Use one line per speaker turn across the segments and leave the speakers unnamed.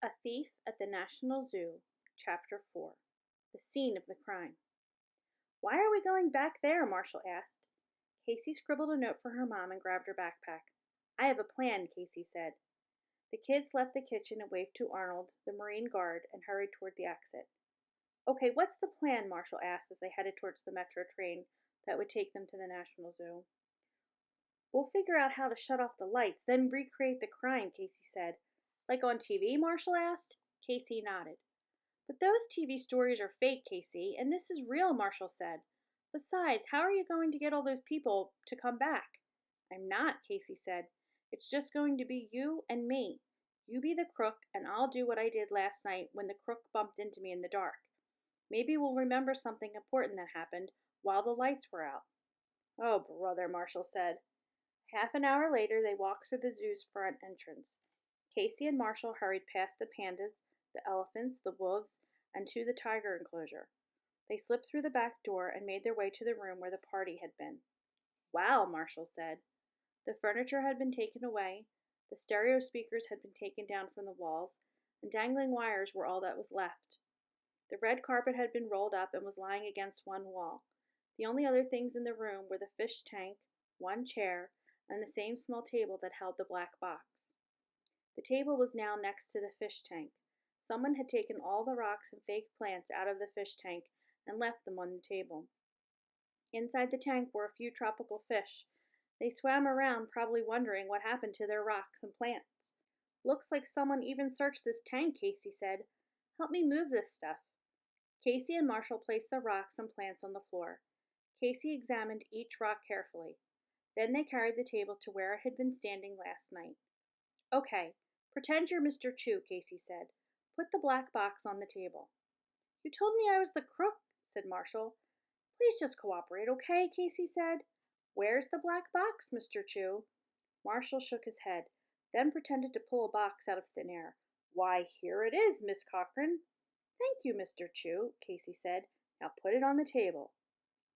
A Thief at the National Zoo, Chapter 4. The Scene of the Crime. "Why are we going back there?" Marshall asked. Casey scribbled a note for her mom and grabbed her backpack. "I have a plan," Casey said. The kids left the kitchen and waved to Arnold, the Marine guard, and hurried toward the exit. "Okay, what's the plan?" Marshall asked as they headed towards the metro train that would take them to the National Zoo. "We'll figure out how to shut off the lights, then recreate the crime," Casey said. "Like on TV?" Marshall asked. Casey nodded. "But those TV stories are fake, Casey, and this is real," Marshall said. "Besides, how are you going to get all those people to come back?" "I'm not," Casey said. "It's just going to be you and me. You be the crook, and I'll do what I did last night when the crook bumped into me in the dark. Maybe we'll remember something important that happened while the lights were out." "Oh, brother," Marshall said. Half an hour later, they walked through the zoo's front entrance. Casey and Marshall hurried past the pandas, the elephants, the wolves, and to the tiger enclosure. They slipped through the back door and made their way to the room where the party had been. "Wow," Marshall said. The furniture had been taken away, the stereo speakers had been taken down from the walls, and dangling wires were all that was left. The red carpet had been rolled up and was lying against one wall. The only other things in the room were the fish tank, one chair, and the same small table that held the black box. The table was now next to the fish tank. Someone had taken all the rocks and fake plants out of the fish tank and left them on the table. Inside the tank were a few tropical fish. They swam around, probably wondering what happened to their rocks and plants. "Looks like someone even searched this tank," Casey said. "Help me move this stuff." Casey and Marshall placed the rocks and plants on the floor. Casey examined each rock carefully. Then they carried the table to where it had been standing last night. "Okay, pretend you're Mr. Chew," Casey said. "Put the black box on the table." "You told me I was the crook," said Marshall. "Please just cooperate, okay?" Casey said. "Where's the black box, Mr. Chew?" Marshall shook his head, then pretended to pull a box out of thin air. "Why, here it is, Miss Cochran." "Thank you, Mr. Chew," Casey said. "Now put it on the table."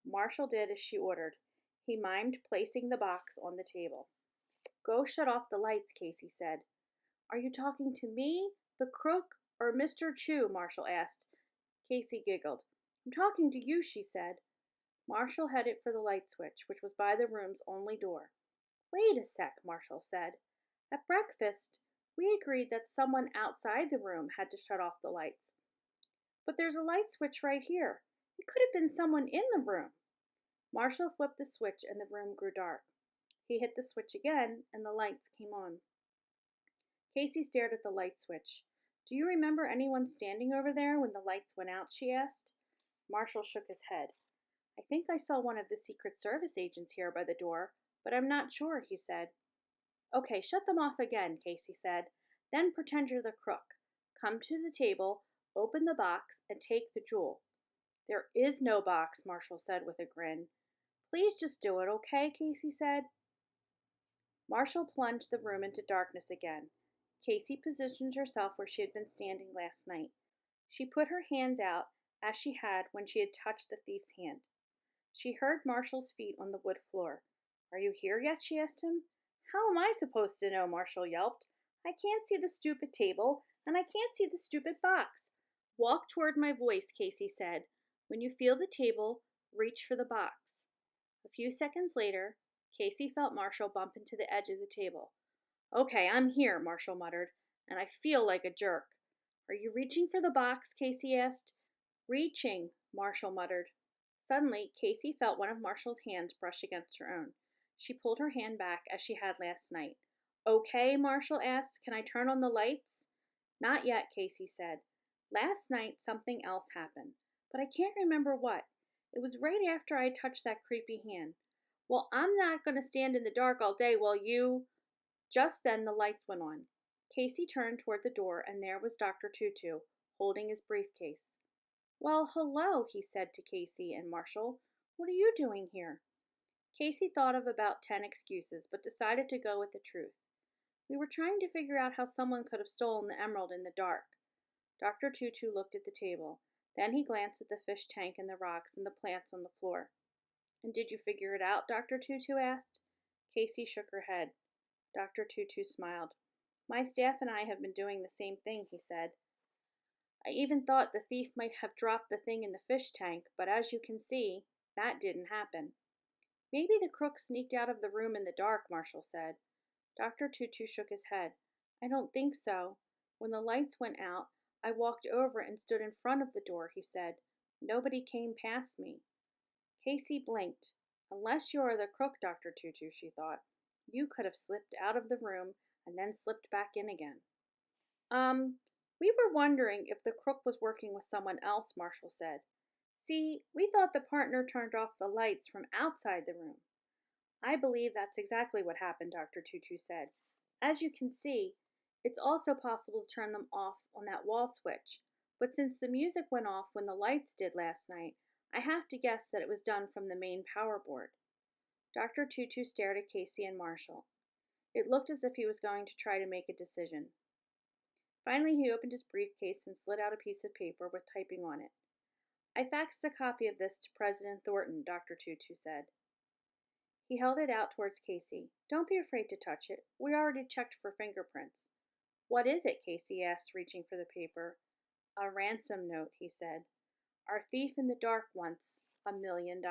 Marshall did as she ordered. He mimed placing the box on the table. "Go shut off the lights," Casey said. "Are you talking to me, the crook, or Mr. Chew?" Marshall asked. Casey giggled. "I'm talking to you," she said. Marshall headed for the light switch, which was by the room's only door. "Wait a sec," Marshall said. "At breakfast, we agreed that someone outside the room had to shut off the lights. But there's a light switch right here. It could have been someone in the room." Marshall flipped the switch and the room grew dark. He hit the switch again and the lights came on. Casey stared at the light switch. "Do you remember anyone standing over there when the lights went out?" she asked. Marshall shook his head. "I think I saw one of the Secret Service agents here by the door, but I'm not sure," he said. "Okay, shut them off again," Casey said. "Then pretend you're the crook. Come to the table, open the box, and take the jewel." "There is no box," Marshall said with a grin. "Please just do it, okay?" Casey said. Marshall plunged the room into darkness again. Casey positioned herself where she had been standing last night. She put her hands out as she had when she had touched the thief's hand. She heard Marshall's feet on the wood floor. "Are you here yet?" she asked him. "How am I supposed to know?" Marshall yelped. "I can't see the stupid table, and I can't see the stupid box." "Walk toward my voice," Casey said. "When you feel the table, reach for the box." A few seconds later, Casey felt Marshall bump into the edge of the table. "Okay, I'm here," Marshall muttered, "and I feel like a jerk." "Are you reaching for the box?" Casey asked. "Reaching," Marshall muttered. Suddenly, Casey felt one of Marshall's hands brush against her own. She pulled her hand back as she had last night. "Okay," Marshall asked. "Can I turn on the lights?" "Not yet," Casey said. "Last night something else happened, but I can't remember what. It was right after I touched that creepy hand." "Well, I'm not going to stand in the dark all day while you—" Just then the lights went on. Casey turned toward the door, and there was Dr. Tutu, holding his briefcase. "Well, hello," he said to Casey and Marshall. "What are you doing here?" Casey thought of about 10 excuses, but decided to go with the truth. "We were trying to figure out how someone could have stolen the emerald in the dark." Dr. Tutu looked at the table. Then he glanced at the fish tank and the rocks and the plants on the floor. "And did you figure it out?" Dr. Tutu asked. Casey shook her head. Dr. Tutu smiled. My staff and I have been doing the same thing, he said. I even thought the thief might have dropped the thing in the fish tank, but as you can see, that didn't happen. Maybe the crook sneaked out of the room in the dark, Marshall said. Dr. Tutu shook his head. I don't think so. When the lights went out, I walked over and stood in front of the door, he said. Nobody came past me. Casey blinked. Unless you're the crook, Dr. Tutu, she thought. You could have slipped out of the room and then slipped back in again. We were wondering if the crook was working with someone else, Marshall said. See, we thought the partner turned off the lights from outside the room. I believe that's exactly what happened, Dr. Tutu said. As you can see, it's also possible to turn them off on that wall switch, but since the music went off when the lights did last night, I have to guess that it was done from the main power board. Dr. Tutu stared at Casey and Marshall. It looked as if he was going to try to make a decision. Finally, he opened his briefcase and slid out a piece of paper with typing on it. I faxed a copy of this to President Thornton, Dr. Tutu said. He held it out towards Casey. Don't be afraid to touch it. We already checked for fingerprints. What is it? Casey asked, reaching for the paper. A ransom note, he said. Our thief in the dark wants $1 million.